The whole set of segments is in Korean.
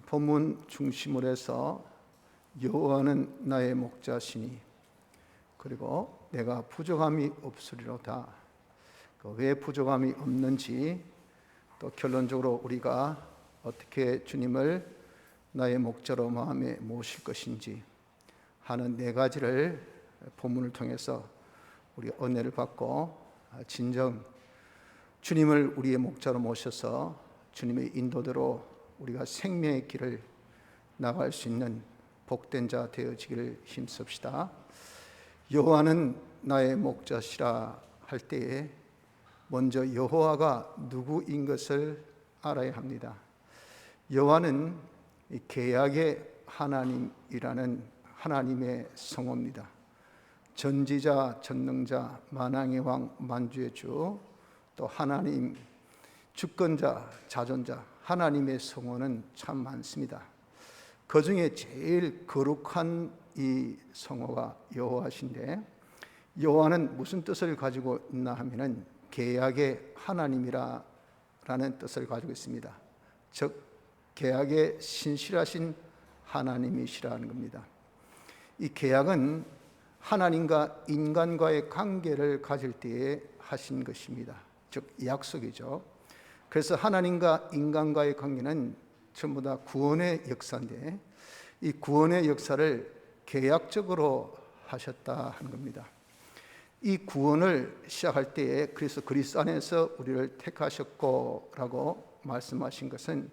본문 중심으로 해서 여호와는 나의 목자시니 그리고 내가 부족함이 없으리로다. 왜 부족함이 없는지, 또 결론적으로 우리가 어떻게 주님을 나의 목자로 마음에 모실 것인지 하는 네 가지를 본문을 통해서 우리 은혜를 받고 진정 주님을 우리의 목자로 모셔서 주님의 인도대로 우리가 생명의 길을 나갈 수 있는 복된 자 되어지기를 힘씁시다. 여호와는 나의 목자시라 할 때에 먼저 여호와가 누구인 것을 알아야 합니다. 여호와는 계약의 하나님이라는 하나님의 성호입니다. 전지자, 전능자, 만왕의 왕, 만주의 주, 또 하나님, 주권자, 자존자, 하나님의 성호는 참 많습니다. 그 중에 제일 거룩한 이 성호가 여호와신데, 여호와는 무슨 뜻을 가지고 있나 하면은 계약의 하나님이라는 뜻을 가지고 있습니다. 즉 계약의 신실하신 하나님이시라는 겁니다. 이 계약은 하나님과 인간과의 관계를 가질 때에 하신 것입니다. 즉 약속이죠. 그래서 하나님과 인간과의 관계는 전부 다 구원의 역사인데, 이 구원의 역사를 계약적으로 하셨다 하는 겁니다. 이 구원을 시작할 때에 그래서 그리스도 안에서 우리를 택하셨고 라고 말씀하신 것은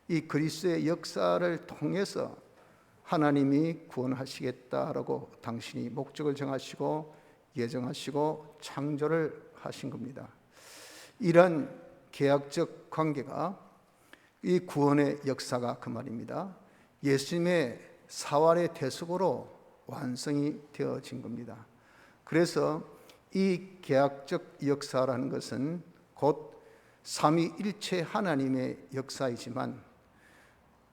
이 그리스도의 역사를 통해서 하나님이 구원하시겠다라고 당신이 목적을 정하시고 예정하시고 창조를 하신 겁니다. 이런 계약적 관계가, 이 구원의 역사가 그 말입니다. 예수님의 사활의 대속으로 완성이 되어진 겁니다. 그래서 이 계약적 역사라는 것은 곧 삼위일체 하나님의 역사이지만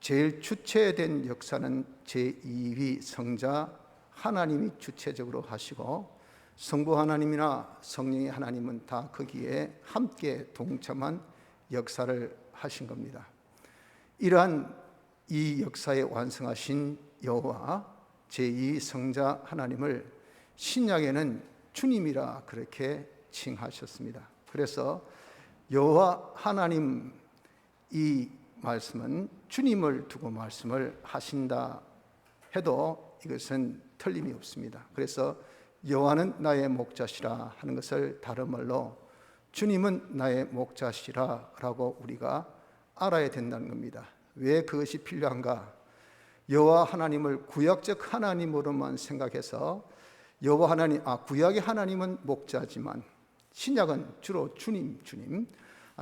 제일 주체된 역사는 제2위 성자 하나님이 주체적으로 하시고, 성부 하나님이나 성령의 하나님은 다 거기에 함께 동참한 역사를 하신 겁니다. 이러한 이 역사에 완성하신 여호와 제2 성자 하나님을 신약에는 주님이라 그렇게 칭하셨습니다. 그래서 여호와 하나님 이 말씀은 주님을 두고 말씀을 하신다 해도 이것은 틀림이 없습니다. 그래서 여호와는 나의 목자시라 하는 것을 다른 말로 주님은 나의 목자시라 라고 우리가 알아야 된다는 겁니다. 왜 그것이 필요한가? 여호와 하나님을 구약적 하나님으로만 생각해서 여호와 하나님, 구약의 하나님은 목자지만 신약은 주로 주님,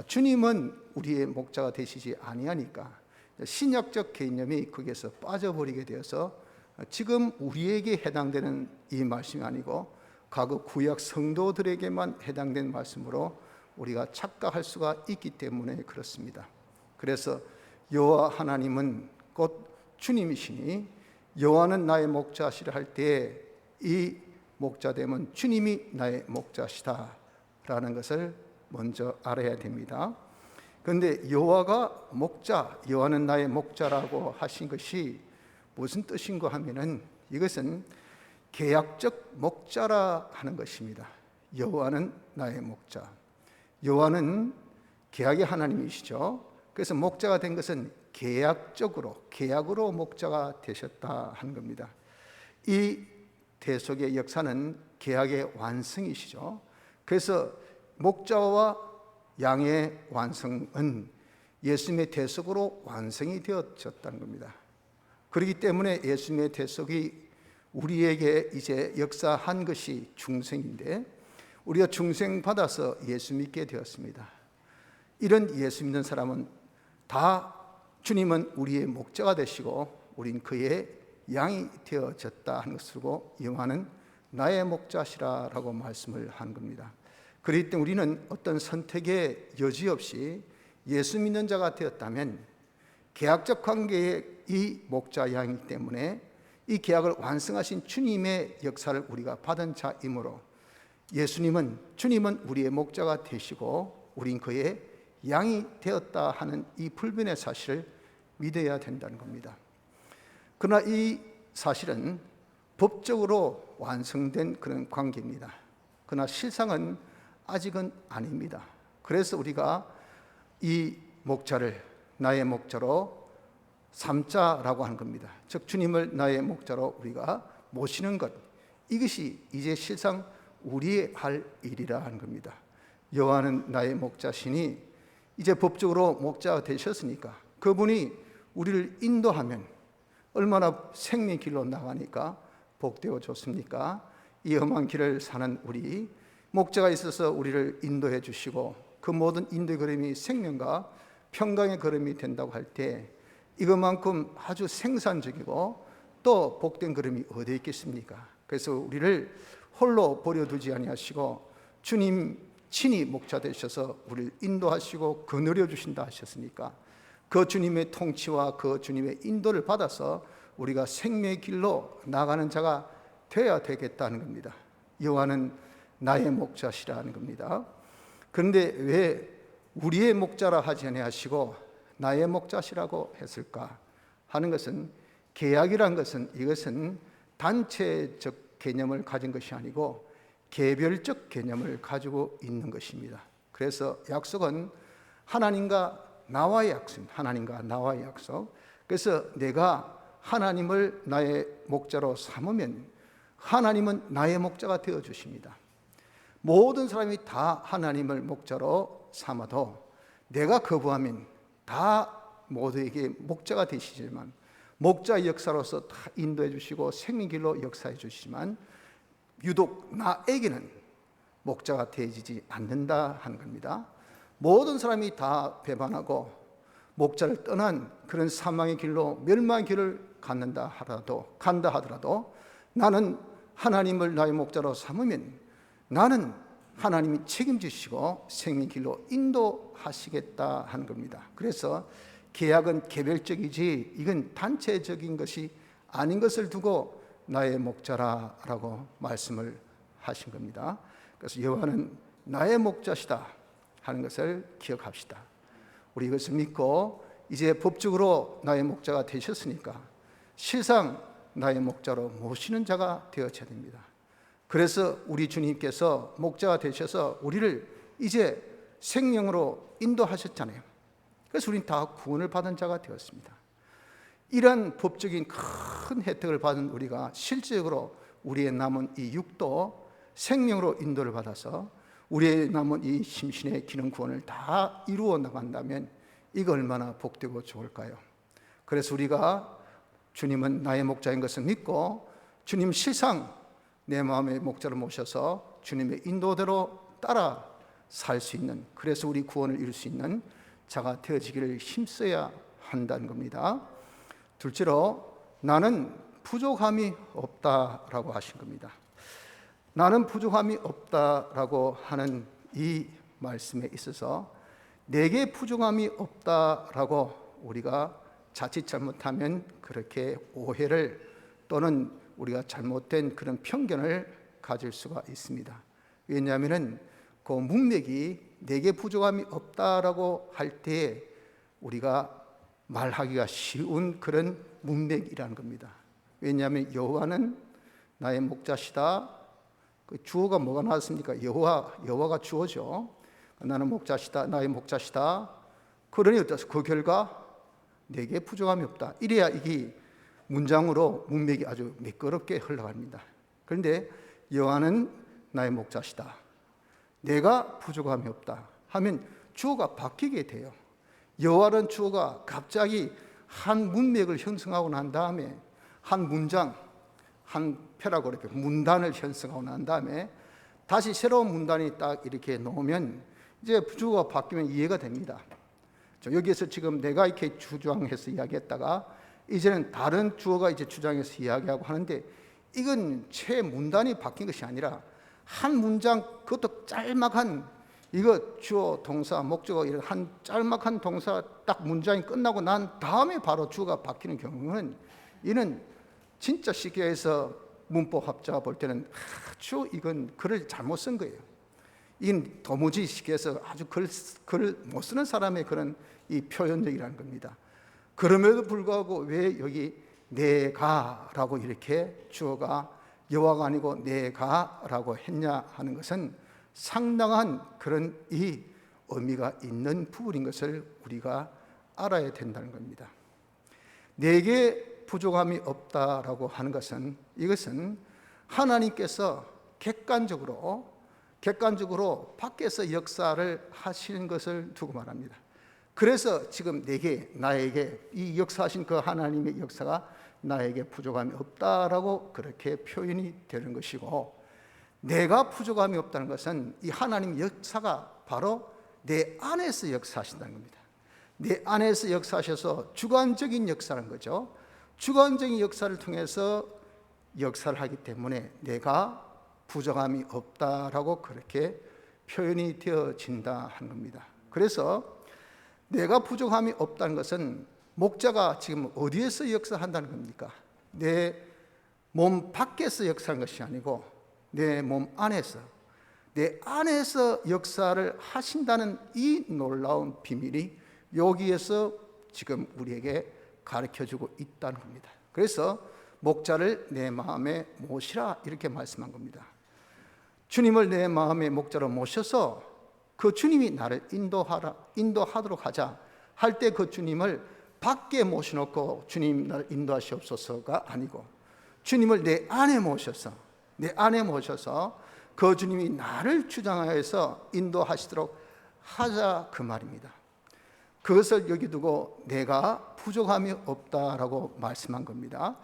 주님은 우리의 목자가 되시지 아니하니까 신약적 개념이 거기에서 빠져버리게 되어서 지금 우리에게 해당되는 이 말씀이 아니고 과거 구약 성도들에게만 해당된 말씀으로 우리가 착각할 수가 있기 때문에 그렇습니다. 그래서 여호와 하나님은 곧 주님이시니 여호와는 나의 목자시라 할 때 이 목자됨은 주님이 나의 목자시다라는 것을 먼저 알아야 됩니다. 그런데 여호와가 목자, 여호와는 나의 목자라고 하신 것이 무슨 뜻인가 하면은 이것은 계약적 목자라 하는 것입니다. 여호와는 나의 목자. 여호와는 계약의 하나님이시죠. 그래서 목자가 된 것은 계약으로 목자가 되셨다 하는 겁니다. 이 대속의 역사는 계약의 완성이시죠. 그래서 목자와 양의 완성은 예수님의 대속으로 완성이 되어졌다는 겁니다. 그렇기 때문에 예수님의 대속이 우리에게 이제 역사한 것이 중생인데, 우리가 중생 받아서 예수 믿게 되었습니다. 이런 예수 믿는 사람은 다 주님은 우리의 목자가 되시고 우린 그의 양이 되어졌다 하는 것으로 영화는 나의 목자시라라고 말씀을 한 겁니다. 그렇기 때문에 우리는 어떤 선택의 여지 없이 예수 믿는 자가 되었다면 계약적 관계의 이 목자 양이기 때문에 이 계약을 완성하신 주님의 역사를 우리가 받은 자이므로 주님은 우리의 목자가 되시고 우린 그의 양이 되었다 하는 이 불변의 사실을 믿어야 된다는 겁니다. 그러나 이 사실은 법적으로 완성된 그런 관계입니다. 그러나 실상은 아직은 아닙니다. 그래서 우리가 이 목자를 나의 목자로 삼자라고 하는 겁니다. 즉 주님을 나의 목자로 우리가 모시는 것, 이것이 이제 실상 우리의 할 일이라 하는 겁니다. 여호와는 나의 목자시니 이제 법적으로 목자가 되셨으니까 그분이 우리를 인도하면 얼마나 생명의 길로 나가니까 복되어 좋습니까? 이 험한 길을 사는 우리 목자가 있어서 우리를 인도해 주시고 그 모든 인도의 걸음이 생명과 평강의 걸음이 된다고 할 때 이것만큼 아주 생산적이고 또 복된 걸음이 어디에 있겠습니까? 그래서 우리를 홀로 버려두지 아니하시고 주님 친히 목자 되셔서 우리를 인도하시고 거느려 주신다 하셨으니까 그 주님의 통치와 그 주님의 인도를 받아서 우리가 생명의 길로 나가는 자가 되어야 되겠다는 겁니다. 여호와는 나의 목자시라는 겁니다. 그런데 왜 우리의 목자라 하지 아니하시고 나의 목자시라고 했을까 하는 것은, 계약이란 것은 이것은 단체적 개념을 가진 것이 아니고 개별적 개념을 가지고 있는 것입니다. 그래서 약속은 하나님과 나와의 약속입니다. 하나님과 나와의 약속. 그래서 내가 하나님을 나의 목자로 삼으면 하나님은 나의 목자가 되어 주십니다. 모든 사람이 다 하나님을 목자로 삼아도 내가 거부하면 다 모두에게 목자가 되시지만 목자 역사로서 다 인도해 주시고 생명길로 역사해 주시지만 유독 나에게는 목자가 되어지지 않는다 하는 겁니다. 모든 사람이 다 배반하고 목자를 떠난 그런 사망의 길로 멸망의 길을 간다 하더라도 나는 하나님을 나의 목자로 삼으면 나는 하나님이 책임지시고 생명의 길로 인도하시겠다 하는 겁니다. 그래서 계약은 개별적이지 이건 단체적인 것이 아닌 것을 두고 나의 목자라라고 말씀을 하신 겁니다. 그래서 여호와는 나의 목자시다 하는 것을 기억합시다. 우리 이것을 믿고 이제 법적으로 나의 목자가 되셨으니까 실상 나의 목자로 모시는 자가 되어져야 됩니다. 그래서 우리 주님께서 목자가 되셔서 우리를 이제 생명으로 인도하셨잖아요. 그래서 우리는 다 구원을 받은 자가 되었습니다. 이런 법적인 큰 혜택을 받은 우리가 실질적으로 우리의 남은 이 육도 생명으로 인도를 받아서 우리의 남은 이 심신의 기능 구원을 다 이루어 나간다면 이거 얼마나 복되고 좋을까요? 그래서 우리가 주님은 나의 목자인 것을 믿고 주님 실상 내 마음의 목자를 모셔서 주님의 인도대로 따라 살 수 있는, 그래서 우리 구원을 이룰 수 있는 자가 되어지기를 힘써야 한다는 겁니다. 둘째로 나는 부족함이 없다라고 하신 겁니다. 나는 부족함이 없다라고 하는 이 말씀에 있어서 내게 부족함이 없다라고 우리가 자칫 잘못하면 그렇게 오해를 또는 우리가 잘못된 그런 편견을 가질 수가 있습니다. 왜냐하면 그 문맥이 내게 부족함이 없다라고 할 때 우리가 말하기가 쉬운 그런 문맥이라는 겁니다. 왜냐하면 여호와는 나의 목자시다. 그 주어가 뭐가 나왔습니까? 여호와가 주어죠. 나는 목자시다, 나의 목자시다. 그러니 어떠세요? 그 결과 내게 부족함이 없다. 이래야 이게 문장으로 문맥이 아주 매끄럽게 흘러갑니다. 그런데 여호와는 나의 목자시다, 내가 부족함이 없다 하면 주어가 바뀌게 돼요. 여호와라는 주어가 갑자기 한 문맥을 형성하고 난 다음에 한 문장, 한 패라그래프, 문단을 형성하고 난 다음에 다시 새로운 문단이 딱 이렇게 놓으면 이제 주어가 바뀌면 이해가 됩니다. 여기에서 지금 내가 이렇게 주장해서 이야기했다가 이제는 다른 주어가 이제 주장해서 이야기하고 하는데 이건 채 문단이 바뀐 것이 아니라 한 문장, 그것도 짤막한 이거 주어, 동사, 목적어 이런 한 짤막한 동사 딱 문장이 끝나고 난 다음에 바로 주어가 바뀌는 경우는 이는 진짜 쉽게 해서 문법 학자가 볼 때는 아주 이건 글을 잘못 쓴 거예요. 이건 도무지 쉽게 해서 아주 글 못 쓰는 사람의 그런 이 표현력이라는 겁니다. 그럼에도 불구하고 왜 여기 내가라고 이렇게 주어가 여호와가 아니고 내가라고 했냐 하는 것은 상당한 그런 이 의미가 있는 부분인 것을 우리가 알아야 된다는 겁니다. 내게 부족함이 없다라고 하는 것은, 이것은 하나님께서 객관적으로 밖에서 역사를 하시는 것을 두고 말합니다. 그래서 지금 나에게 이 역사하신 그 하나님의 역사가 나에게 부족함이 없다라고 그렇게 표현이 되는 것이고, 내가 부족함이 없다는 것은 이 하나님의 역사가 바로 내 안에서 역사하신다는 겁니다. 내 안에서 역사하셔서 주관적인 역사라는 거죠. 주관적인 역사를 통해서 역사를 하기 때문에 내가 부족함이 없다라고 그렇게 표현이 되어진다 하는 겁니다. 그래서 내가 부족함이 없다는 것은 목자가 지금 어디에서 역사한다는 겁니까? 내 몸 밖에서 역사하는 것이 아니고 내 몸 안에서, 내 안에서 역사를 하신다는 이 놀라운 비밀이 여기에서 지금 우리에게 가르쳐주고 있다는 겁니다. 그래서 목자를 내 마음에 모시라 이렇게 말씀한 겁니다. 주님을 내 마음의 목자로 모셔서 그 주님이 나를 인도하도록 하자 할 때 그 주님을 밖에 모셔놓고 주님 나를 인도하시옵소서가 아니고, 주님을 내 안에 모셔서 그 주님이 나를 주장하여서 인도하시도록 하자 그 말입니다. 그것을 여기 두고 내가 부족함이 없다라고 말씀한 겁니다.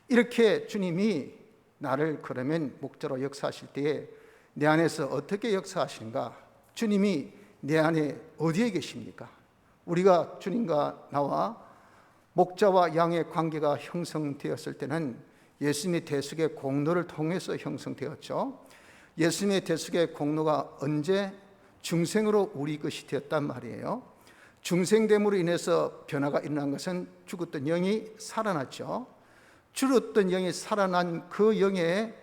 이렇게 주님이 나를 그러면 목자로 역사하실 때에 내 안에서 어떻게 역사하시는가? 주님이 내 안에 어디에 계십니까? 우리가 주님과 나와 목자와 양의 관계가 형성되었을 때는 예수님의 대속의 공로를 통해서 형성되었죠. 예수님의 대속의 공로가 언제? 중생으로 우리 것이 되었단 말이에요. 중생됨으로 인해서 변화가 일어난 것은 죽었던 영이 살아났죠. 죽었던 영이 살아난 그 영에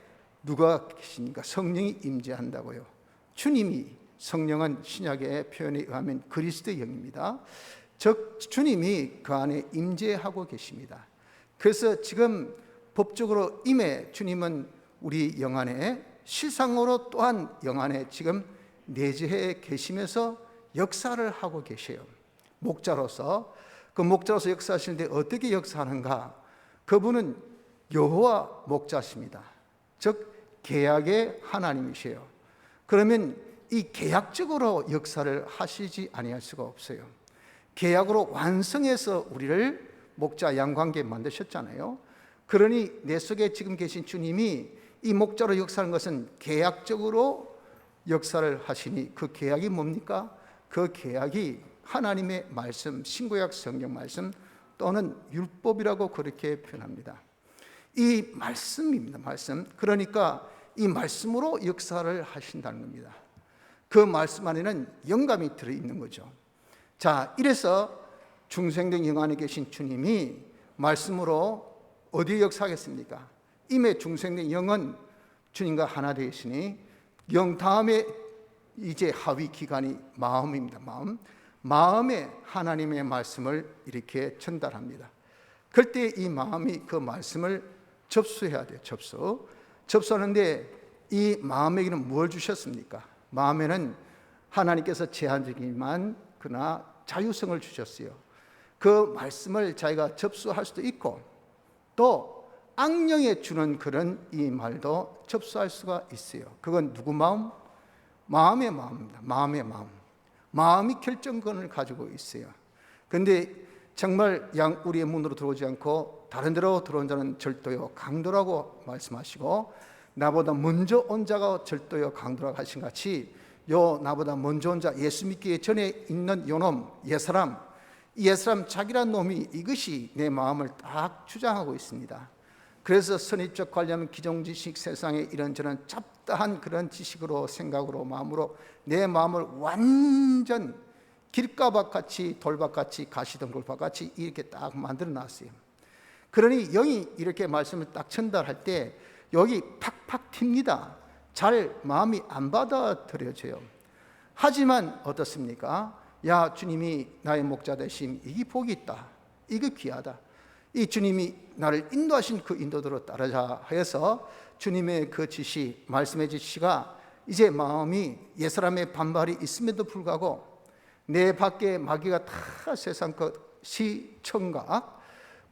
누가 계십니까? 성령이 임재한다고요. 주님이, 성령은 신약의 표현에 의하면 그리스도의 영입니다. 즉 주님이 그 안에 임재하고 계십니다. 그래서 지금 법적으로 주님은 우리 영 안에, 실상으로 또한 영 안에 지금 내재해 계시면서 역사를 하고 계세요. 목자로서, 그 목자로서 역사하시는데 어떻게 역사하는가? 그분은 여호와 목자십니다. 즉 계약의 하나님이세요. 그러면 이 계약적으로 역사를 하시지 아니할 수가 없어요. 계약으로 완성해서 우리를 목자 양관계에 만드셨잖아요. 그러니 내 속에 지금 계신 주님이 이 목자로 역사하는 것은 계약적으로 역사를 하시니, 그 계약이 뭡니까? 그 계약이 하나님의 말씀, 신구약 성경 말씀 또는 율법이라고 그렇게 표현합니다. 이 말씀입니다. 말씀. 그러니까 이 말씀으로 역사를 하신다는 겁니다. 그 말씀 안에는 영감이 들어있는 거죠. 자, 이래서 중생된 영 안에 계신 주님이 말씀으로 어디에 역사하겠습니까? 임의 중생된 영은 주님과 하나 되시니, 영 다음에 이제 하위 기관이 마음입니다. 마음에 하나님의 말씀을 이렇게 전달합니다. 그때 이 마음이 그 말씀을 접수해야 돼요. 접수하는데 이 마음에게는 뭘 주셨습니까? 마음에는 하나님께서 제한적이지만 그러나 자유성을 주셨어요. 그 말씀을 자기가 접수할 수도 있고, 또 악령에 주는 그런 이 말도 접수할 수가 있어요. 그건 누구 마음? 마음의 마음입니다. 마음이 결정권을 가지고 있어요. 그런데 정말 우리의 문으로 들어오지 않고 다른 데로 들어온 자는 절도요 강도라고 말씀하시고, 나보다 먼저 온 자가 절도요 강도라고 하신 같이, 나보다 먼저 온 자, 예수 믿기 전에 있는 요놈, 옛사람 자기란 놈이 이것이 내 마음을 딱 주장하고 있습니다. 그래서 선입적 관념, 기존지식, 세상의 이런저런 잡다한 그런 지식으로, 생각으로, 마음으로 내 마음을 완전 길가밭같이, 돌밭같이, 가시덤굴밭같이 이렇게 딱 만들어 놨어요. 그러니 영이 이렇게 말씀을 딱 전달할 때 여기 팍팍 튑니다. 잘 마음이 안 받아들여져요. 하지만 어떻습니까? 야, 주님이 나의 목자 되심, 이게 복이 있다. 이거 귀하다. 이 주님이 나를 인도하신 그 인도대로 따르자 하여서 주님의 그 지시, 말씀의 지시가 이제 마음이 옛사람의 반발이 있음에도 불구하고 내 밖에 마귀가 다 세상 것 시청각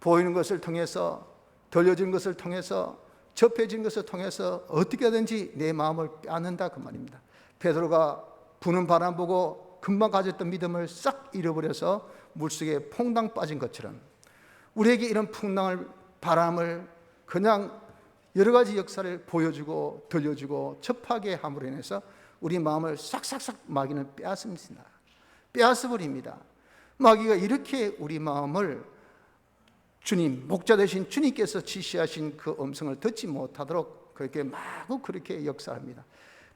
보이는 것을 통해서, 들려진 것을 통해서, 접해진 것을 통해서 어떻게든지 내 마음을 빼앗는다 그 말입니다. 베드로가 부는 바람 보고 금방 가졌던 믿음을 싹 잃어버려서 물속에 퐁당 빠진 것처럼 우리에게 이런 풍랑을, 바람을 그냥 여러 가지 역사를 보여주고 들려주고 접하게 함으로 인해서 우리 마음을 싹싹싹 마귀는 빼앗습니다. 빼앗아버립니다. 마귀가 이렇게 우리 마음을 주님, 목자 되신 주님께서 지시하신 그 음성을 듣지 못하도록 그렇게 마구 그렇게 역사합니다.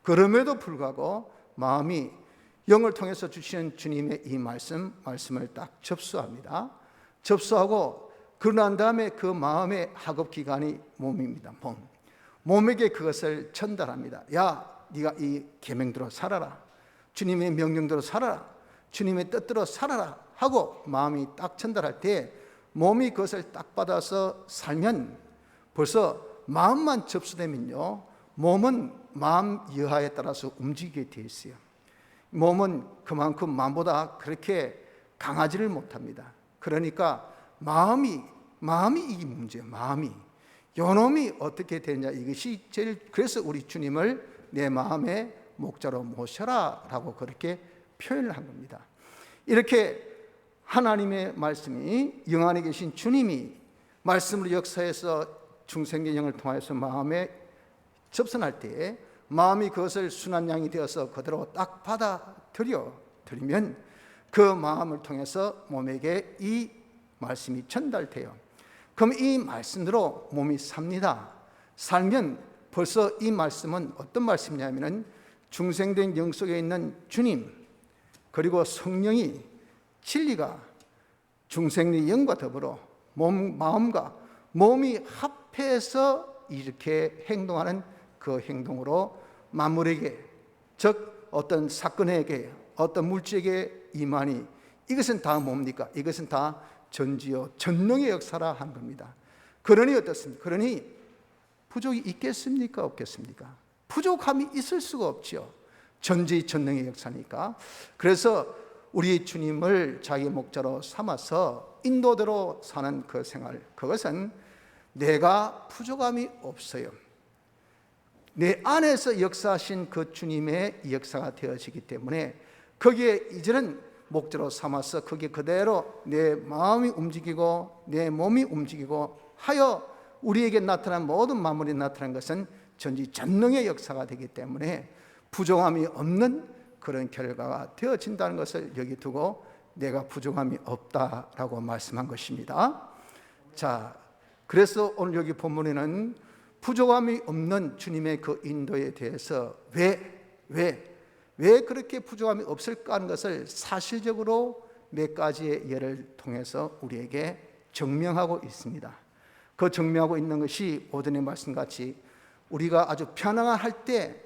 그럼에도 불구하고 마음이 영을 통해서 주시는 주님의 이 말씀을 딱 접수합니다. 접수하고 그러고 난 다음에 그 마음의 학업기관이 몸입니다. 몸에게 그것을 전달합니다. 야, 네가 이 계명대로 살아라. 주님의 명령대로 살아라. 주님의 뜻대로 살아라 하고 마음이 딱 전달할 때 몸이 그것을 딱 받아서 살면 벌써 마음만 접수되면요, 몸은 마음 여하에 따라서 움직이게 되어 있어요. 몸은 그만큼 마음보다 그렇게 강하지를 못합니다. 그러니까 마음이 이게 문제예요. 마음이 요놈이 어떻게 되느냐, 이것이 제일. 그래서 우리 주님을 내 마음의 목자로 모셔라 라고 그렇게 표현을 한 겁니다. 이렇게 하나님의 말씀이, 영 안에 계신 주님이 말씀으로 역사해서 중생의 영을 통해서 마음에 접선할 때에 마음이 그것을 순한 양이 되어서 그대로 딱 받아들이면 그 마음을 통해서 몸에게 이 말씀이 전달돼요. 그럼 이 말씀대로 몸이 삽니다. 살면 벌써 이 말씀은 어떤 말씀이냐면은 중생된 영 속에 있는 주님 그리고 성령이 진리가 중생의 영과 더불어 마음과 몸이 합해서 이렇게 행동하는 그 행동으로 만물에게, 즉 어떤 사건에게, 어떤 물질에게 임하니 이것은 다 뭡니까? 이것은 다 전지요 전능의 역사라 한 겁니다. 그러니 어떻습니까? 그러니 부족이 있겠습니까? 없겠습니까? 부족함이 있을 수가 없죠. 전지 전능의 역사니까. 그래서 우리 주님을 자기 목자로 삼아서 인도대로 사는 그 생활, 그것은 내가 부족함이 없어요. 내 안에서 역사하신 그 주님의 역사가 되어지기 때문에 거기에 이제는 목자로 삼아서 거기에 그대로 내 마음이 움직이고 내 몸이 움직이고 하여 우리에게 나타난 모든 만물이 나타난 것은 전지전능의 역사가 되기 때문에 부족함이 없는 그런 결과가 되어진다는 것을 여기 두고 내가 부족함이 없다라고 말씀한 것입니다. 자, 그래서 오늘 여기 본문에는 부족함이 없는 주님의 그 인도에 대해서 왜 그렇게 부족함이 없을까 하는 것을 사실적으로 몇 가지의 예를 통해서 우리에게 증명하고 있습니다. 그 증명하고 있는 것이 오전의 말씀같이 우리가 아주 편안할 때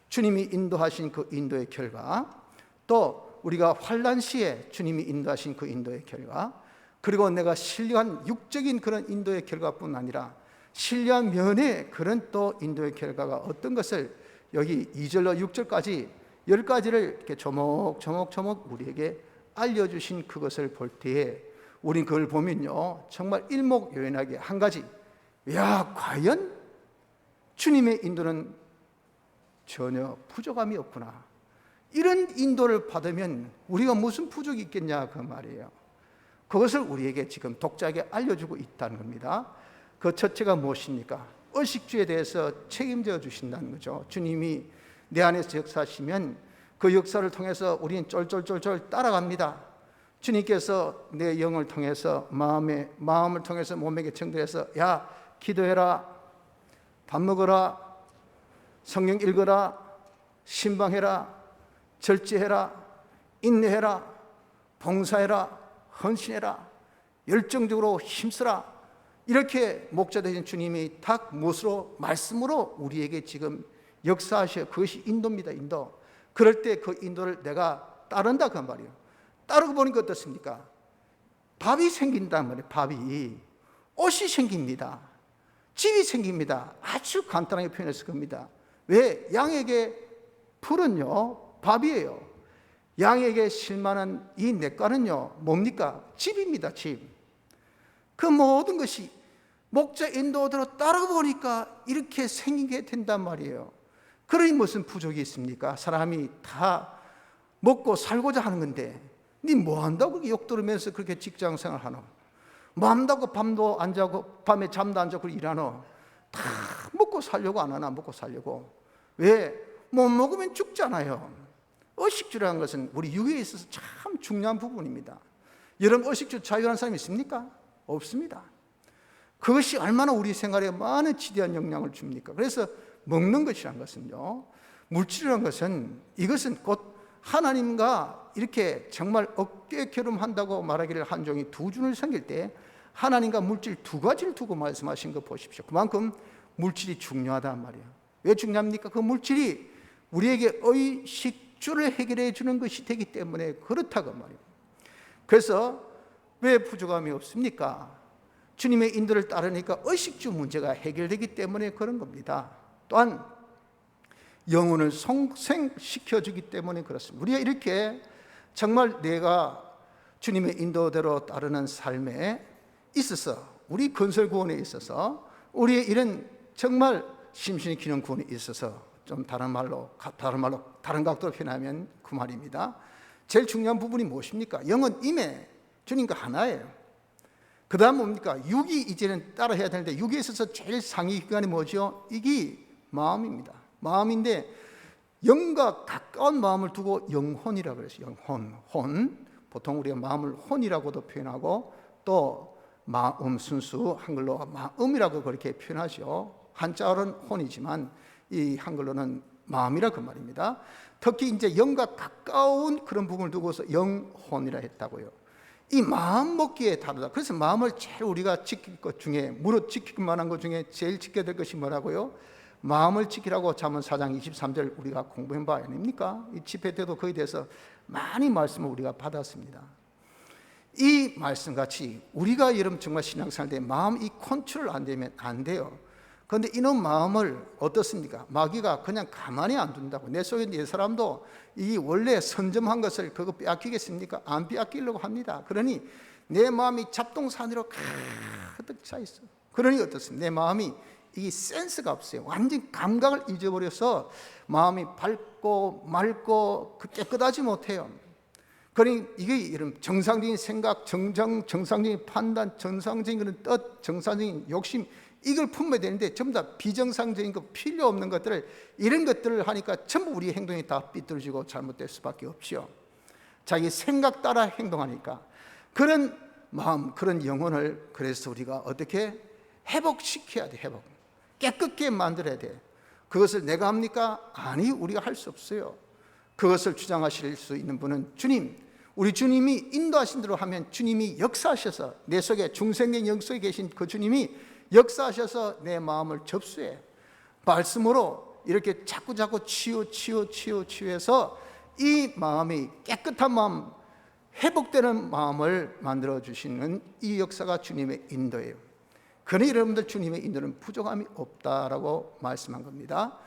주님이 인도하신 그 인도의 결과, 또 우리가 환난 시에 주님이 인도하신 그 인도의 결과, 그리고 내가 신령한 육적인 그런 인도의 결과뿐 아니라 신령한 면의 그런 또 인도의 결과가 어떤 것을 여기 2절로 6절까지 10가지를 이렇게 조목조목 우리에게 알려주신 그것을 볼 때에 우린 그걸 보면요 정말 일목요연하게 한 가지, 야 과연 주님의 인도는 전혀 부족함이 없구나, 이런 인도를 받으면 우리가 무슨 부족이 있겠냐 그 말이에요. 그것을 우리에게 지금 독자에게 알려주고 있다는 겁니다. 그 첫째가 무엇입니까? 의식주에 대해서 책임져 주신다는 거죠. 주님이 내 안에서 역사하시면 그 역사를 통해서 우리는 쫄쫄쫄쫄 따라갑니다. 주님께서 내 영을 통해서 마음을 통해서 몸에게 전달해서 야 기도해라, 밥 먹어라, 성경 읽어라, 신방해라, 절제해라, 인내해라, 봉사해라, 헌신해라, 열정적으로 힘쓰라, 이렇게 목자 되신 주님이 딱 무엇으로, 말씀으로 우리에게 지금 역사하셔. 그것이 인도입니다. 인도. 그럴 때 그 인도를 내가 따른다 그 말이에요. 따르고 보니까 어떻습니까? 밥이 생긴단 말이에요. 밥이. 옷이 생깁니다. 집이 생깁니다. 아주 간단하게 표현했을 겁니다. 왜? 양에게 풀은요, 밥이에요. 양에게 실만한 이 냇가는요, 뭡니까? 집입니다, 집. 그 모든 것이 목자 인도대로 따라보니까 이렇게 생기게 된단 말이에요. 그러니 무슨 부족이 있습니까? 사람이 다 먹고 살고자 하는 건데, 니 뭐 한다고 그렇게 욕 들으면서 그렇게 직장 생활 하노? 뭐 한다고 밤도 안 자고, 밤에 잠도 안 자고 일하노? 다 먹고 살려고 안 하나? 먹고 살려고. 왜? 못 먹으면 죽잖아요. 의식주라는 것은 우리 육에 있어서 참 중요한 부분입니다. 여러분, 의식주 자유한 사람이 있습니까? 없습니다. 그것이 얼마나 우리 생활에 많은 지대한 영향을 줍니까? 그래서 먹는 것이란 것은요, 물질이라는 것은, 이것은 곧 하나님과 이렇게 정말 어깨 결혼한다고 말하기를 한 종이 두 준을 섬길 때 하나님과 물질 두 가지를 두고 말씀하신 거 보십시오. 그만큼 물질이 중요하단 말이에요. 왜 중요합니까? 그 물질이 우리에게 의식주를 해결해 주는 것이 되기 때문에 그렇다고 말이에요. 그래서 왜 부족함이 없습니까? 주님의 인도를 따르니까 의식주 문제가 해결되기 때문에 그런 겁니다. 또한 영혼을 성생시켜주기 때문에 그렇습니다. 우리가 이렇게 정말 내가 주님의 인도대로 따르는 삶에 있어서, 우리 건설 구원에 있어서, 우리의 이런 정말 심신의 기능 구원에 있어서, 좀 다른 각도로 표현하면 그 말입니다. 제일 중요한 부분이 무엇입니까? 영은 임해 주님과 하나예요. 그 다음 뭡니까? 육이 이제는 따라 해야 되는데, 육에 있어서 제일 상위 기관이 뭐죠? 이게 마음입니다. 마음인데, 영과 가까운 마음을 두고 영혼이라고 그랬어요. 영혼. 보통 우리가 마음을 혼이라고도 표현하고, 또 마음 순수, 한글로 마음이라고 그렇게 표현하죠. 한자어는 혼이지만 이 한글로는 마음이라 그 말입니다. 특히 이제 영과 가까운 그런 부분을 두고서 영혼이라 했다고요. 이 마음 먹기에 다르다. 그래서 마음을 제일 우리가 지킬 것 중에, 무릇 지킬 만한 것 중에 제일 지켜야 될 것이 뭐라고요? 마음을 지키라고 잠언 4장 23절 우리가 공부한 바 아닙니까? 이 집회 때도 거기에 대해서 많이 말씀을 우리가 받았습니다. 이 말씀같이 우리가 여러분 정말 신앙생활 때 마음 이 컨트롤 안 되면 안 돼요. 그런데 이런 마음을 어떻습니까? 마귀가 그냥 가만히 안 둔다고. 내 속에 내 사람도 이 원래 선점한 것을 그거 빼앗기겠습니까? 안 빼앗기려고 합니다. 그러니 내 마음이 잡동사니로 가득 차 있어. 그러니 어떻습니까? 내 마음이 이 센스가 없어요. 완전 감각을 잊어버려서 마음이 밝고 맑고 깨끗하지 못해요. 그러니 이게 이런 정상적인 생각, 정상적인 판단, 정상적인 그런 뜻, 정상적인 욕심, 이걸 품어야 되는데 전부 다 비정상적인 거, 필요 없는 것들을, 이런 것들을 하니까 전부 우리의 행동이 다 삐뚤어지고 잘못될 수밖에 없죠. 자기 생각 따라 행동하니까. 그런 마음, 그런 영혼을 그래서 우리가 어떻게 회복시켜야 돼. 회복. 깨끗게 만들어야 돼. 그것을 내가 합니까? 아니, 우리가 할 수 없어요. 그것을 주장하실 수 있는 분은 주님, 우리 주님이 인도하신 대로 하면 주님이 역사하셔서, 내 속에 중생의 영속에 계신 그 주님이 역사하셔서 내 마음을 접수해. 말씀으로 이렇게 자꾸 치유해서 이 마음이 깨끗한 마음, 회복되는 마음을 만들어 주시는 이 역사가 주님의 인도예요. 그러니 여러분들 주님의 인도는 부족함이 없다라고 말씀한 겁니다.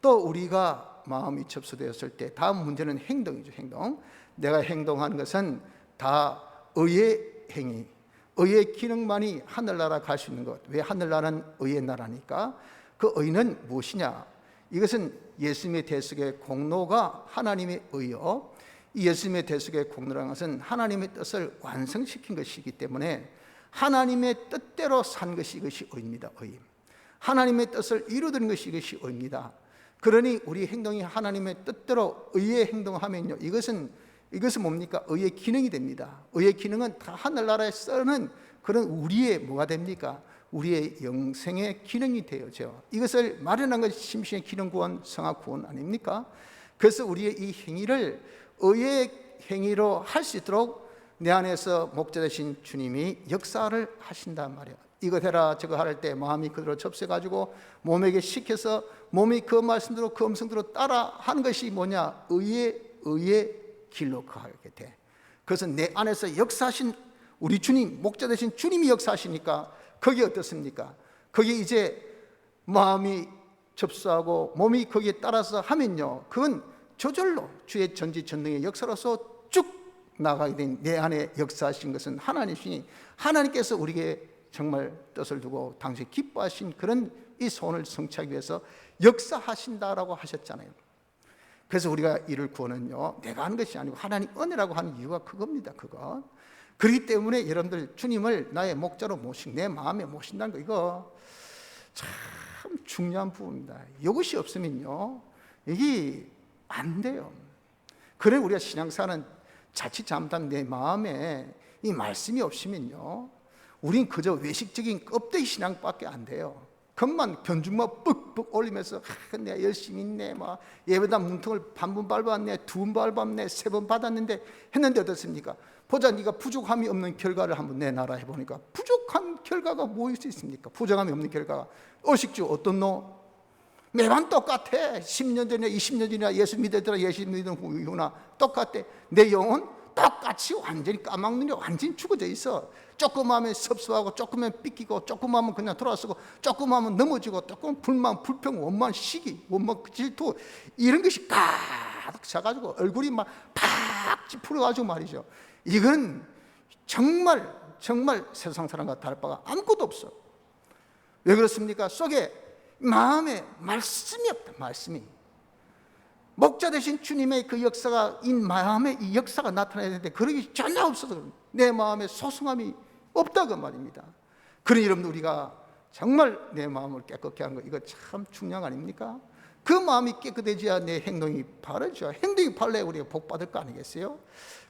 또 우리가 마음이 접수되었을 때 다음 문제는 행동이죠. 행동. 내가 행동하는 것은 다 의의 행위, 의의 기능만이 하늘나라 갈 수 있는 것. 왜 하늘나라는 의의 나라니까? 그 의는 무엇이냐? 이것은 예수님의 대속의 공로가 하나님의 의요. 이 예수님의 대속의 공로라는 것은 하나님의 뜻을 완성시킨 것이기 때문에 하나님의 뜻대로 산 것이 이것이 의입니다. 의. 하나님의 뜻을 이루는 것이 이것이 의입니다. 그러니 우리 행동이 하나님의 뜻대로 의의 행동하면요, 이것은 뭡니까? 의의 기능이 됩니다. 의의 기능은 다 하늘나라에 쓰는 그런 우리의 뭐가 됩니까? 우리의 영생의 기능이 되어져. 이것을 마련한 것이 심신의 기능 구원, 성악 구원 아닙니까? 그래서 우리의 이 행위를 의의 행위로 할 수 있도록 내 안에서 목자 되신 주님이 역사를 하신단 말이야. 이거 해라 저거 할 때 마음이 그대로 접수해가지고 몸에게 시켜서 몸이 그 말씀대로 그 음성대로 따라 하는 것이 뭐냐? 의의 길로 가게 돼. 그래서 내 안에서 역사하신 우리 주님, 목자 되신 주님이 역사하시니까 거기에 어떻습니까? 거기에 이제 마음이 접수하고 몸이 거기에 따라서 하면요, 그건 저절로 주의 전지전능의 역사로서 쭉 나가게 된 내 안에 역사하신 것은 하나님이시니, 하나님께서 우리에게 정말 뜻을 두고 당시 기뻐하신 그런 이 소원을 성취하기 위해서 역사하신다라고 하셨잖아요. 그래서 우리가 이룰 구원은요, 내가 하는 것이 아니고 하나님 은혜라고 하는 이유가 그겁니다. 그거. 그렇기 때문에 여러분들 주님을 나의 목자로 모신, 내 마음에 모신다는 거, 이거 참 중요한 부분입니다. 이것이 없으면요, 이게 안 돼요. 그래 우리가 신앙사는 자칫 잘못하면 내 마음에 이 말씀이 없으면요, 우린 그저 외식적인 껍데기 신앙밖에 안 돼요. 겉만 견주만 뻑뻑 올리면서 내가 열심히 있네, 막 예배당 문턱을 반번 밟았네, 2번 밟았네, 3번 받았는데 했는데 어떻습니까? 보자, 네가 부족함이 없는 결과를 한번 내놔라 해보니까 부족한 결과가 뭐일 수 있습니까? 부족함이 없는 결과가 의식주 어떤 노? 매번 똑같아. 10년 전이나 20년 전이나 예수 믿었더라, 예수 믿은 후나 똑같아. 내 영혼 똑같이 완전히 까막눈이 완전히 죽어져 있어. 조금 하면 섭섭하고, 조금 하면 삐끼고, 조금 하면 그냥 돌아서고, 조금 하면 넘어지고, 조금 불만, 불평, 원만, 시기, 원만, 질투, 이런 것이 가득 차가지고 얼굴이 막 팍 찌푸려가지고 말이죠. 이건 정말 세상 사람과 다를 바가 아무것도 없어. 왜 그렇습니까? 속에 마음에 말씀이 없다. 말씀이. 목자 되신 주님의 그 역사가, 이 마음에 이 역사가 나타나야 되는데 그러기 전혀 없어서 내 마음에 소승함이 없다고 말입니다. 그러니 여러분, 우리가 정말 내 마음을 깨끗게 하는 거, 이거 참 중요한 거 아닙니까? 그 마음이 깨끗해져야 내 행동이 바르죠. 행동이 바르야 우리가 복 받을 거 아니겠어요?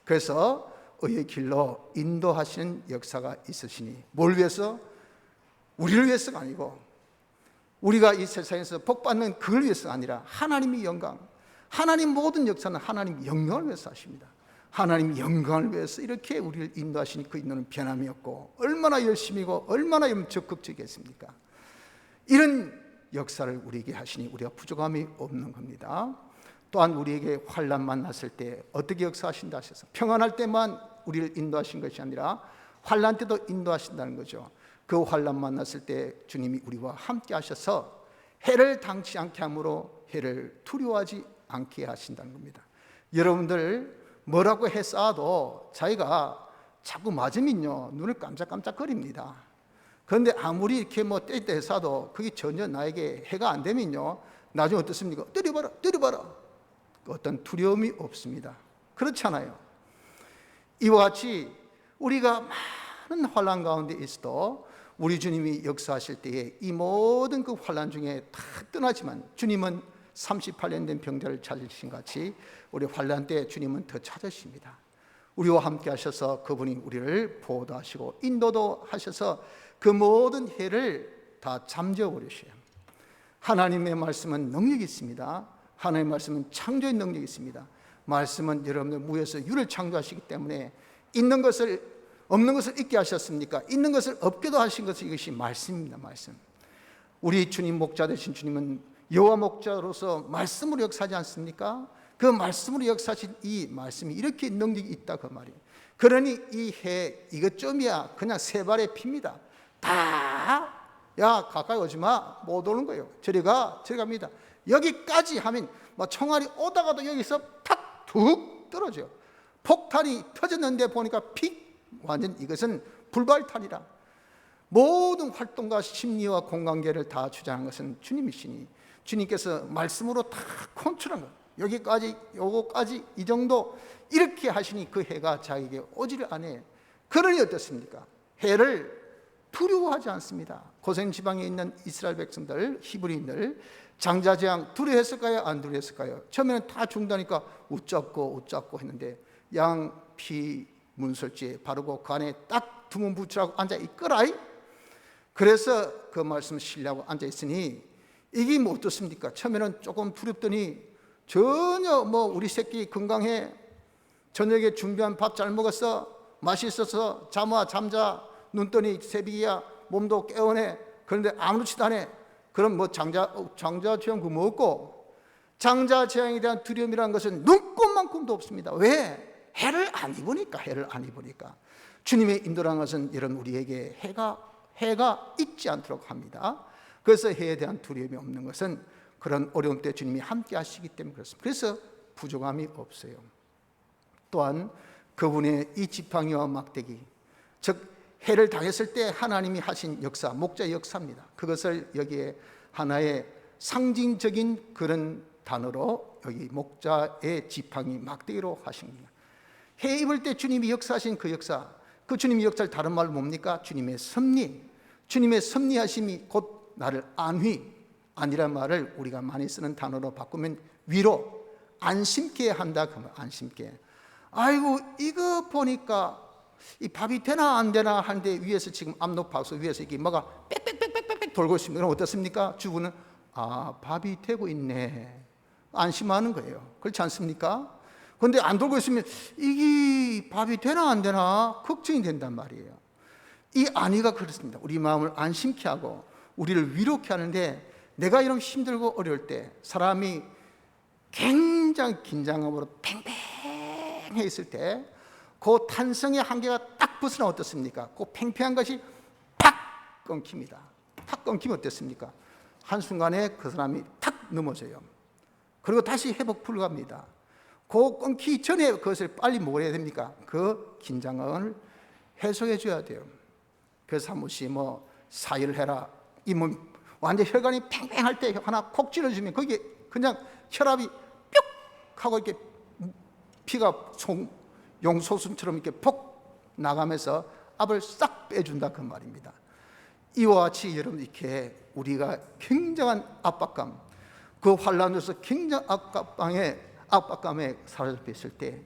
그래서 의의 길로 인도하시는 역사가 있으시니, 뭘 위해서? 우리를 위해서가 아니고, 우리가 이 세상에서 복 받는 그걸 위해서가 아니라 하나님의 영광, 하나님 모든 역사는 하나님 영광을 위해서 하십니다. 하나님 영광을 위해서 이렇게 우리를 인도하시니 그 인도는 변함이 없고, 얼마나 열심이고 얼마나 적극적이겠습니까? 이런 역사를 우리에게 하시니 우리가 부족함이 없는 겁니다. 또한 우리에게 환난 만났을 때 어떻게 역사하신다 하셔서, 평안할 때만 우리를 인도하신 것이 아니라 환난 때도 인도하신다는 거죠. 그 환난 만났을 때 주님이 우리와 함께 하셔서 해를 당치 않게 함으로 해를 두려워하지 않게 하신다는 겁니다. 여러분들 뭐라고 해 쌓아도 자기가 자꾸 맞으면요, 눈을 깜짝깜짝거립니다. 그런데 아무리 이렇게 뭐 떼떼 쏴도 그게 전혀 나에게 해가 안 되면요, 나중에 어떻습니까? 때려봐라. 어떤 두려움이 없습니다. 그렇잖아요. 이와 같이 우리가 많은 환난 가운데 있어도 우리 주님이 역사하실 때에 이 모든 그 환난 중에 다 떠나지만, 주님은 38년 된 병자를 찾으신 같이 우리 환난 때 주님은 더 찾으십니다. 우리와 함께 하셔서 그분이 우리를 보호도 하시고 인도도 하셔서 그 모든 해를 다 잠재워버리셔요. 하나님의 말씀은 능력이 있습니다. 하나님의 말씀은 창조의 능력이 있습니다. 말씀은 여러분들 무에서 유를 창조하시기 때문에 있는 것을 없는 것을 있게 하셨습니까? 있는 것을 없게도 하신 것이, 이것이 말씀입니다. 말씀. 우리 주님 목자 되신 주님은 여호와 목자로서 말씀으로 역사하지 않습니까? 그 말씀으로 역사하신 이 말씀이 이렇게 능력이 있다 그 말이에요. 그러니 이 해 이것쯤이야 그냥 세 발에 핍니다. 다 야 가까이 오지 마, 못 오는 거예요. 저리 갑니다. 여기까지 하면 뭐 총알이 오다가도 여기서 탁 툭 떨어져요. 폭탄이 터졌는데 보니까 픽, 완전 이것은 불발탄이라. 모든 활동과 심리와 공관계를 다 주장한 것은 주님이시니, 주님께서 말씀으로 다 컨트롤한 거예요. 여기까지, 요거까지, 이 정도 이렇게 하시니 그 해가 자기에게 오지를 않아요. 그러니 어떻습니까? 해를 두려워하지 않습니다. 고센 지방에 있는 이스라엘 백성들, 히브리인들 장자재앙 두려워했을까요? 안 두려워했을까요? 처음에는 다 죽는다니까 웃잡고 했는데, 양 피 문설주에 바르고 간에 딱 두문 붙이라고 앉아 있거라. 그래서 그 말씀 신뢰하고 앉아 있으니 이게 뭐 어떻습니까? 처음에는 조금 두렵더니 전혀 뭐 우리 새끼 건강해, 저녁에 준비한 밥 잘 먹었어, 맛있어서 잠자, 눈 뜨니 새벽이야, 몸도 깨어내. 그런데 아무렇지도 않아. 그럼 뭐 장자재앙 그 먹고, 장자재앙에 대한 두려움이라는 것은 눈꼽만큼도 없습니다. 왜? 해를 안 입으니까. 주님의 인도라는 것은 여러분 우리에게 해가 있지 않도록 합니다. 그래서 해에 대한 두려움이 없는 것은 그런 어려움 때 주님이 함께 하시기 때문에 그렇습니다. 그래서 부족함이 없어요. 또한 그분의 이 지팡이와 막대기, 즉 해를 당했을 때 하나님이 하신 역사, 목자의 역사입니다. 그것을 여기에 하나의 상징적인 그런 단어로 여기 목자의 지팡이, 막대기로 하신 겁니다. 해 입을 때 주님이 역사하신 그 역사, 그 주님의 역사를 다른 말로 뭡니까? 주님의 섭리, 주님의 섭리하심이 곧 나를 안위란 말을 우리가 많이 쓰는 단어로 바꾸면 위로, 안심케 한다. 그 말, 안심케. 아이고 이거 보니까 이 밥이 되나 안 되나 하는데 위에서 지금 압력밥솥 위에서 이게 뭐가 빽빽빽빽빽 돌고 있습니다. 그럼 어떻습니까? 주부는 밥이 되고 있네, 안심하는 거예요. 그렇지 않습니까? 그런데 안 돌고 있으면 이게 밥이 되나 안 되나 걱정이 된단 말이에요. 이 안위가 그렇습니다. 우리 마음을 안심케 하고 우리를 위로케 하는데, 내가 이런 힘들고 어려울 때 사람이 굉장히 긴장감으로 팽팽해 있을 때 그 탄성의 한계가 딱 벗어나 어떻습니까? 그 팽팽한 것이 팍 끊깁니다. 탁 끊기면 어떻습니까? 한순간에 그 사람이 탁 넘어져요. 그리고 다시 회복 불가합니다. 그 끊기 전에 그것을 빨리 뭘 해야 됩니까? 그 긴장감을 해소해 줘야 돼요. 그래서 한 번씩 뭐 사의를 해라, 이 몸 완전 혈관이 팽팽할 때 하나 콕 찔러주면 거기에 그냥 혈압이 뿅 하고 이렇게 피가 용소순처럼 이렇게 폭 나가면서 압을 싹 빼준다 그 말입니다. 이와 같이 여러분 이렇게 우리가 굉장한 압박감, 그 환란으로서 굉장한 압박감에 사로잡혀 있을 때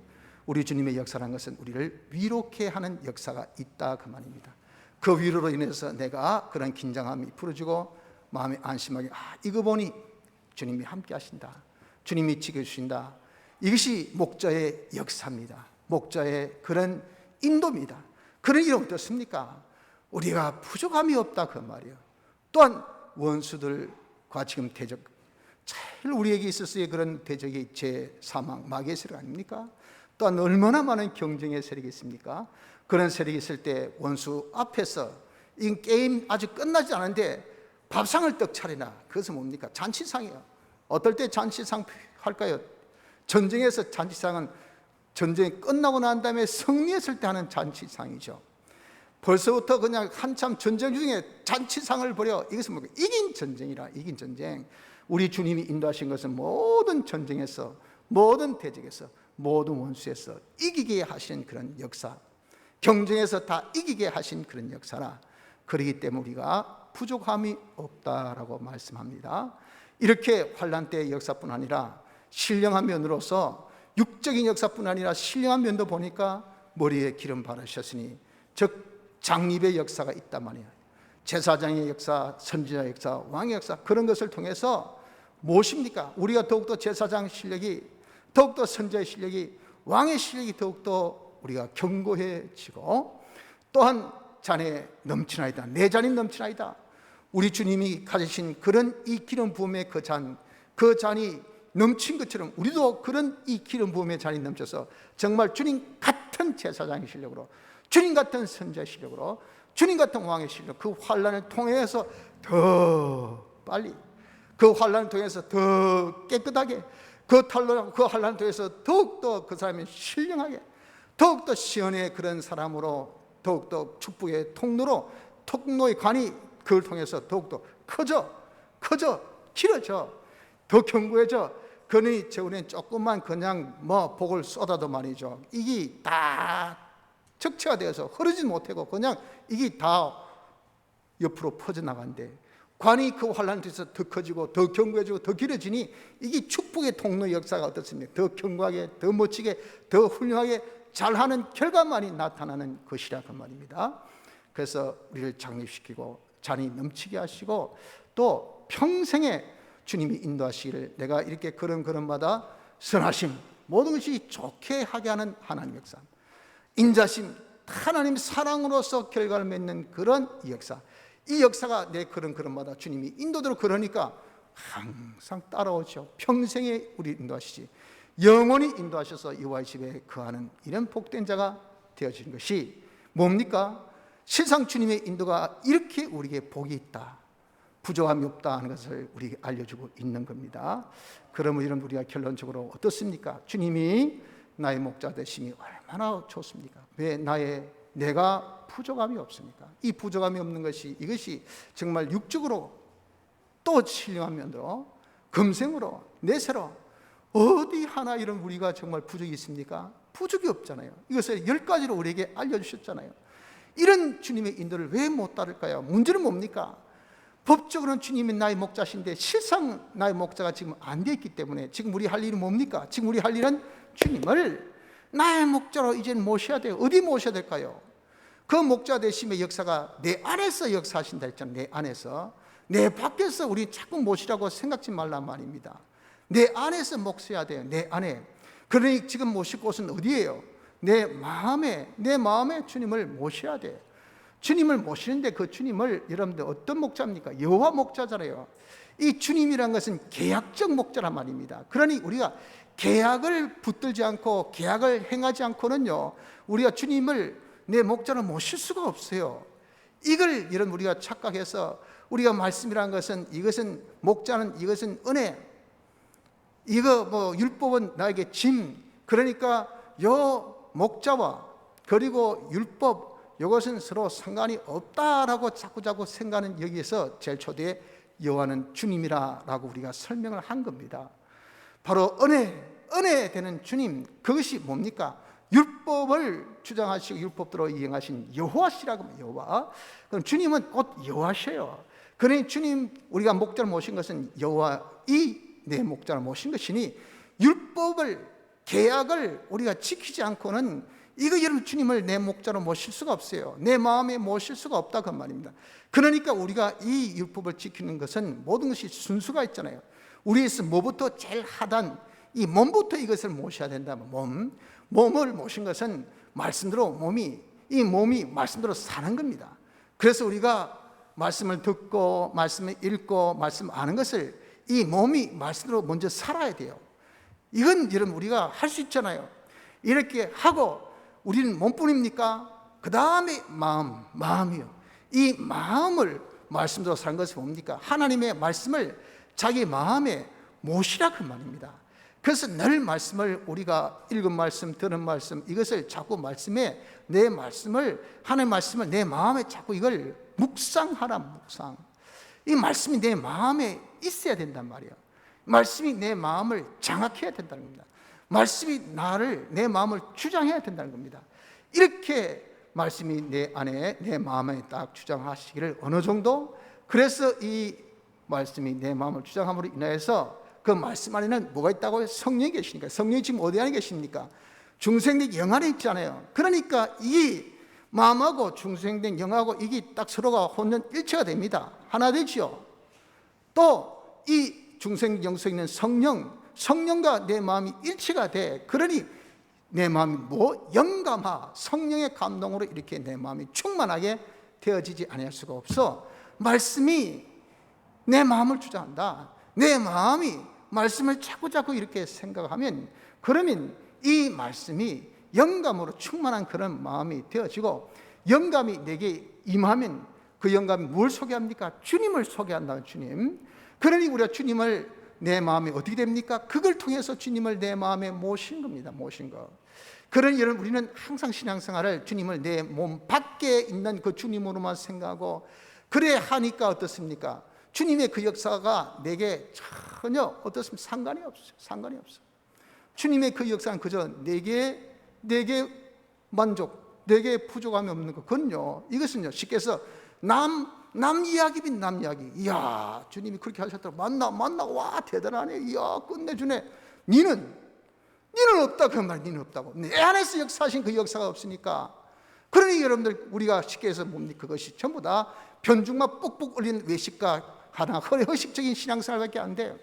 우리 주님의 역사라는 것은 우리를 위로케 하는 역사가 있다 그 말입니다. 그 위로로 인해서 내가 그런 긴장함이 풀어지고 마음이 안심하게, 이거 보니 주님이 함께 하신다, 주님이 지켜주신다. 이것이 목자의 역사입니다. 목자의 그런 인도입니다. 그런 일은 어떻습니까? 우리가 부족함이 없다 그 말이에요. 또한 원수들과 지금 대적, 제일 우리에게 있어서의 그런 대적이 사망, 마귀의 세력 아닙니까? 또한 얼마나 많은 경쟁의 세력이 있습니까? 그런 세력이 있을 때 원수 앞에서 이 게임 아직 끝나지 않은데 밥상을 떡 차리나, 그것은 뭡니까? 잔치상이에요. 어떨 때 잔치상 할까요? 전쟁에서 잔치상은 전쟁이 끝나고 난 다음에 승리했을 때 하는 잔치상이죠. 벌써부터 그냥 한참 전쟁 중에 잔치상을 벌여, 이것은 뭡니까? 이긴 전쟁이라. 이긴 전쟁. 우리 주님이 인도하신 것은 모든 전쟁에서, 모든 대적에서, 모든 원수에서 이기게 하신 그런 역사, 경쟁에서 다 이기게 하신 그런 역사라. 그렇기 때문에 우리가 부족함이 없다라고 말씀합니다. 이렇게 환난 때의 역사뿐 아니라 신령한 면으로서, 육적인 역사뿐 아니라 신령한 면도 보니까 머리에 기름 바르셨으니, 즉 장립의 역사가 있단 말이에요. 제사장의 역사, 선지자의 역사, 왕의 역사, 그런 것을 통해서 무엇입니까? 우리가 더욱더 제사장 실력이, 더욱더 선지자의 실력이, 왕의 실력이 더욱더 우리가 견고해지고, 또한 잔에 넘치나이다, 내 잔이 넘치나이다. 우리 주님이 가지신 그런 이 기름 부음의 그 잔이 넘친 것처럼 우리도 그런 이 기름 부음의 잔이 넘쳐서 정말 주님 같은 제사장의 실력으로, 주님 같은 선지자의 실력으로, 주님 같은 왕의 실력, 그 환난을 통해서 더 빨리, 그 환난을 통해서 더 깨끗하게, 그 환난을 통해서 더욱더 그 사람이 신령하게, 더욱더 시온의 그런 사람으로, 더욱더 축복의 통로의 관이 그걸 통해서 더욱더 커져 길어져, 더 견고해져. 그러니 저우리는 조금만 그냥 복을 쏟아도 말이죠, 이게 다 적체가 되어서 흐르지 못하고 그냥 이게 다 옆으로 퍼져나간대. 관이 그 환란을 통해서 더 커지고 더 견고해지고 더 길어지니 이게 축복의 통로의 역사가 어떻습니까? 더 견고하게, 더 멋지게, 더 훌륭하게 잘하는 결과만이 나타나는 것이라 그 말입니다. 그래서 우리를 장립시키고 잔이 넘치게 하시고, 또 평생에 주님이 인도하시기를, 내가 이렇게 걸음걸음마다 선하심, 모든 것이 좋게 하게 하는 하나님 역사, 인자심, 하나님 사랑으로서 결과를 맺는 그런 역사, 이 역사가 내 걸음걸음마다 주님이 인도대로 걸으니까 항상 따라오죠. 평생에 우리 인도하시지, 영원히 인도하셔서 여호와의 집에 거하는 이런 복된 자가 되어지는 것이 뭡니까? 실상 주님의 인도가 이렇게 우리에게 복이 있다, 부족함이 없다 하는 것을 우리에게 알려주고 있는 겁니다. 그러면 이런 우리가 결론적으로 어떻습니까? 주님이 나의 목자 되심이 얼마나 좋습니까? 왜 내가 부족함이 없습니까? 이 부족함이 없는 것이, 이것이 정말 육적으로 또 신령한 면으로 금생으로 내세로 어디 하나 이런 우리가 정말 부족이 있습니까? 부족이 없잖아요. 이것을 10가지로 우리에게 알려주셨잖아요. 이런 주님의 인도를 왜 못 따를까요? 문제는 뭡니까? 법적으로는 주님이 나의 목자신데 실상 나의 목자가 지금 안 돼 있기 때문에 지금 우리 할 일은 뭡니까? 지금 우리 할 일은 주님을 나의 목자로 이제는 모셔야 돼요. 어디 모셔야 될까요? 그 목자 되심의 역사가 내 안에서 역사하신다 했잖아요. 내 안에서. 내 밖에서 우리 자꾸 모시라고 생각지 말란 말입니다. 내 안에서 목서야 돼요. 내 안에. 그러니 지금 모실 곳은 어디예요? 내 마음에 주님을 모셔야 돼요. 주님을 모시는데 그 주님을 여러분들 어떤 목자입니까? 여호와 목자잖아요. 이 주님이란 것은 계약적 목자란 말입니다. 그러니 우리가 계약을 붙들지 않고 계약을 행하지 않고는요, 우리가 주님을 내 목자로 모실 수가 없어요. 이걸 이런 우리가 착각해서 우리가 말씀이라는 것은, 이것은 목자는, 이것은 은혜, 이거 뭐 율법은 나에게 짐, 그러니까 요 목자와 그리고 율법, 이것은 서로 상관이 없다라고 자꾸자꾸 생각하는, 여기에서 제일 초대에 여호와는 주님이라고 우리가 설명을 한 겁니다. 바로 은혜 되는 주님, 그것이 뭡니까? 율법을 주장하시고 율법대로 이행하신 여호와시라고 합니다. 여호와. 그럼 주님은 곧 여호와셔요. 그러니 주님, 우리가 목자를 모신 것은 여호와, 이 내 목자를 모신 것이니 율법을, 계약을 우리가 지키지 않고는 이거 여러분 주님을 내 목자로 모실 수가 없어요. 내 마음에 모실 수가 없다 그 말입니다. 그러니까 우리가 이 율법을 지키는 것은 모든 것이 순수가 있잖아요. 우리에서 뭐부터 제일 하단, 이 몸부터 이것을 모셔야 된다면 몸을 모신 것은 말씀대로 이 몸이 말씀대로 사는 겁니다. 그래서 우리가 말씀을 듣고 말씀을 읽고 말씀 아는 것을 이 몸이 말씀대로 먼저 살아야 돼요. 이건 여러분 우리가 할 수 있잖아요. 이렇게 하고 우리는 몸뿐입니까? 그 다음에 마음이요. 이 마음을 말씀대로 사는 것이 뭡니까? 하나님의 말씀을 자기 마음에 모시라 그 말입니다. 그래서 늘 말씀을, 우리가 읽은 말씀, 들은 말씀, 이것을 자꾸 말씀에, 내 말씀을, 하나님의 말씀을 내 마음에 자꾸 이걸 묵상하라. 묵상. 이 말씀이 내 마음에 있어야 된단 말이에요. 말씀이 내 마음을 장악해야 된다는 겁니다. 말씀이 내 마음을 주장해야 된다는 겁니다. 이렇게 말씀이 내 안에, 내 마음에 딱 주장하시기를 어느 정도, 그래서 이 말씀이 내 마음을 주장함으로 인하여서 그 말씀 안에는 뭐가 있다고요? 성령이 계시니까. 성령이 지금 어디 안에 계십니까? 중생된 영 안에 있잖아요. 그러니까 이 마음하고 중생된 영하고 이게 딱 서로가 혼연일체가 됩니다. 하나 되죠. 또 이 중생 영성에 있는 성령과 내 마음이 일치가 돼. 그러니 내 마음이 영감하, 성령의 감동으로 이렇게 내 마음이 충만하게 되어지지 아니할 수가 없어. 말씀이 내 마음을 주장한다. 내 마음이 말씀을 자꾸자꾸 이렇게 생각하면, 그러면 이 말씀이 영감으로 충만한 그런 마음이 되어지고, 영감이 내게 임하면 그 영감이 뭘 소개합니까? 주님을 소개한다는 주님. 그러니 우리가 주님을 내 마음에 어떻게 됩니까? 그걸 통해서 주님을 내 마음에 모신 겁니다. 모신 거. 그러니 여러분, 우리는 항상 신앙생활을 주님을 내 몸 밖에 있는 그 주님으로만 생각하고, 그래 하니까 어떻습니까? 주님의 그 역사가 내게 전혀 어떻습니까? 상관이 없어요. 상관이 없어요. 주님의 그 역사는 그저 내게 만족, 내게 부족함이 없는 것. 그건요, 이것은요, 쉽게 해서 남 이야기빈 남 이야기. 이야, 주님이 그렇게 하셨더라. 만나고 와 대단하네. 이야, 끝내주네. 니는 없다 그 말. 니는 없다고. 내 안에서 역사하신 그 역사가 없으니까. 그러니 여러분들, 우리가 쉽게 해서 뭡니까? 그것이 전부 다 변죽만 뿍뿍 올린 외식과 하나 허식적인 신앙생활밖에 안 돼요.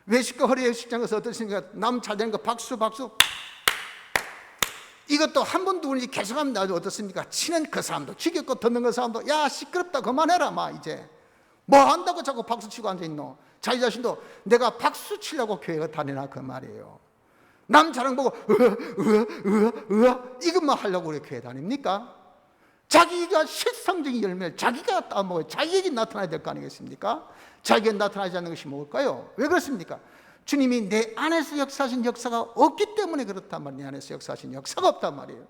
외식과 허식적인 것은 어떻습니까? 남 잘 되는 거 박수. 이것도 한 번 두번 계속하면 아주 어떻습니까? 치는 그 사람도, 지겹고 듣는 그 사람도, 야 시끄럽다 그만해라 마. 이제 뭐 한다고 자꾸 박수 치고 앉아있노? 자기 자신도 내가 박수 치려고 교회가 다니나 그 말이에요. 남 자랑 보고 이것만 하려고 우리 교회 다닙니까? 자기가 실상적인 열매를 자기가 따먹어야 자기에게 나타나야 될 거 아니겠습니까? 자기에게 나타나지 않는 것이 뭘까요? 왜 그렇습니까? 주님이 내 안에서 역사하신 역사가 없기 때문에 그렇단 말이에요. 내 안에서 역사하신 역사가 없단 말이에요.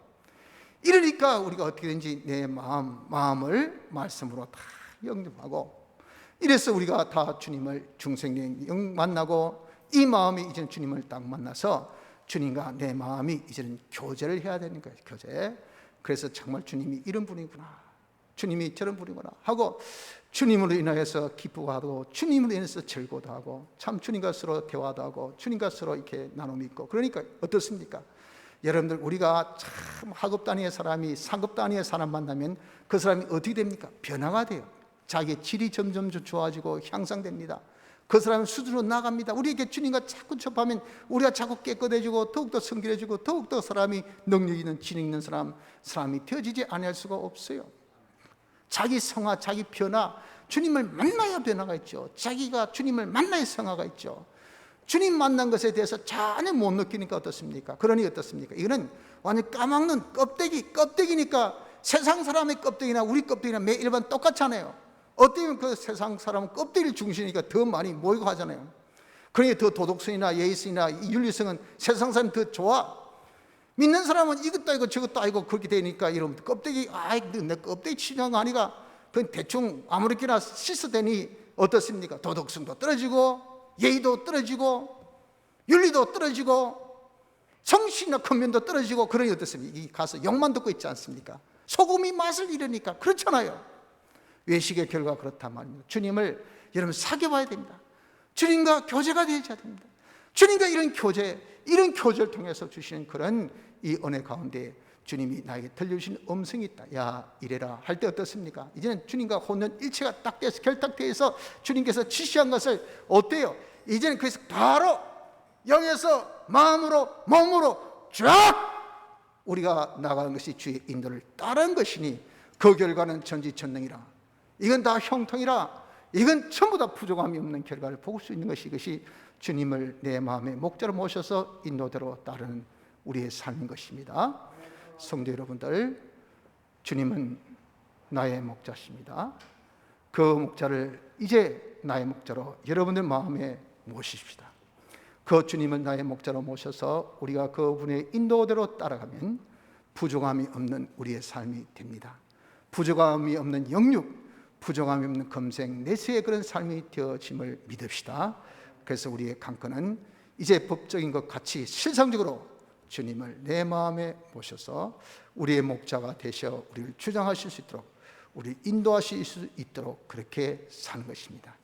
이러니까 우리가 어떻게든지 내 마음을 말씀으로 다 영접하고, 이래서 우리가 다 주님을 중생령 만나고, 이 마음이 이제는 주님을 딱 만나서 주님과 내 마음이 이제는 교제를 해야 되는 거예요. 교제. 그래서 정말 주님이 이런 분이구나, 주님이 저런 분이구나 하고, 주님으로 인하여서 기쁘고 하고, 주님으로 인해서 즐거워도 하고, 참 주님과 서로 대화도 하고, 주님과 서로 이렇게 나눔이 있고. 그러니까 어떻습니까? 여러분들, 우리가 참 하급 단위의 사람이 상급 단위의 사람 만나면 그 사람이 어떻게 됩니까? 변화가 돼요. 자기의 질이 점점 좋아지고 향상됩니다. 그 사람은 수준으로 나갑니다. 우리에게 주님과 자꾸 접하면 우리가 자꾸 깨끗해지고, 더욱더 성결해지고, 더욱더 사람이 능력 있는, 지능 있는 사람이 되어지지 않을 수가 없어요. 자기 성화, 자기 변화, 주님을 만나야 변화가 있죠. 자기가 주님을 만나야 성화가 있죠. 주님 만난 것에 대해서 전혀 못 느끼니까 어떻습니까? 그러니 어떻습니까? 이거는 완전 까막눈 껍데기니까 세상 사람의 껍데기나 우리 껍데기나 매 일반 똑같잖아요. 어때면 그 세상 사람은 껍데기를 중시니까 더 많이 모이고 하잖아요. 그러니 더 도덕성이나 예의성이나 윤리성은 세상 사람이 더 좋아. 믿는 사람은 이것도 아니고 저것도 아니고 그렇게 되니까 이러면 껍데기, 내 껍데기 치는 거 아니가? 그건 대충 아무렇게나 씻어대니 어떻습니까? 도덕성도 떨어지고, 예의도 떨어지고, 윤리도 떨어지고, 정신이나 근면도 떨어지고. 그러니 어떻습니까? 이 가서 욕만 듣고 있지 않습니까? 소금이 맛을 잃으니까. 그렇잖아요. 외식의 결과가 그렇단 말입니다. 주님을 여러분 사귀어봐야 됩니다. 주님과 교제가 되어야 됩니다. 주님과 이런 교제를 통해서 주시는 그런 이 은혜 가운데 주님이 나에게 들려주신 음성이 있다. 야, 이래라 할 때 어떻습니까? 이제는 주님과 혼연 일체가 딱 돼서 결탁돼서 주님께서 지시한 것을 어때요? 이제는 그래서 바로 영에서 마음으로 몸으로 쫙 우리가 나가는 것이 주의 인도를 따른 것이니 그 결과는 전지전능이라. 이건 다 형통이라. 이건 전부 다 부족함이 없는 결과를 볼 수 있는 것이, 이것이 주님을 내 마음의 목자로 모셔서 인도대로 따르는 우리의 삶인 것입니다. 성도 여러분들, 주님은 나의 목자십니다. 그 목자를 이제 나의 목자로 여러분들 마음에 모십시다. 그 주님은 나의 목자로 모셔서 우리가 그분의 인도대로 따라가면 부족함이 없는 우리의 삶이 됩니다. 부족함이 없는 영육, 부족함이 없는 금생 내세의 그런 삶이 되어짐을 믿읍시다. 그래서 우리의 강건은 이제 법적인 것 같이 실상적으로 주님을 내 마음에 모셔서 우리의 목자가 되셔 우리를 주장하실 수 있도록, 우리를 인도하실 수 있도록 그렇게 사는 것입니다.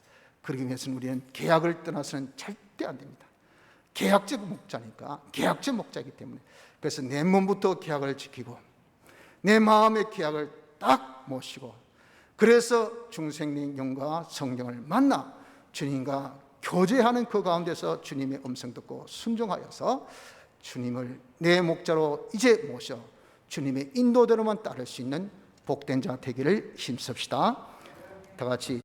그러기 위해서는 우리는 계약을 떠나서는 절대 안 됩니다. 계약적 목자니까, 계약적 목자이기 때문에. 그래서 내 몸부터 계약을 지키고 내 마음의 계약을 딱 모시고, 그래서 중생linh 영과 성령을 만나 주님과 교제하는 그 가운데서 주님의 음성 듣고 순종하여서 주님을 내 목자로 이제 모셔 주님의 인도대로만 따를 수 있는 복된 자 되기를 힘씁시다. 다 같이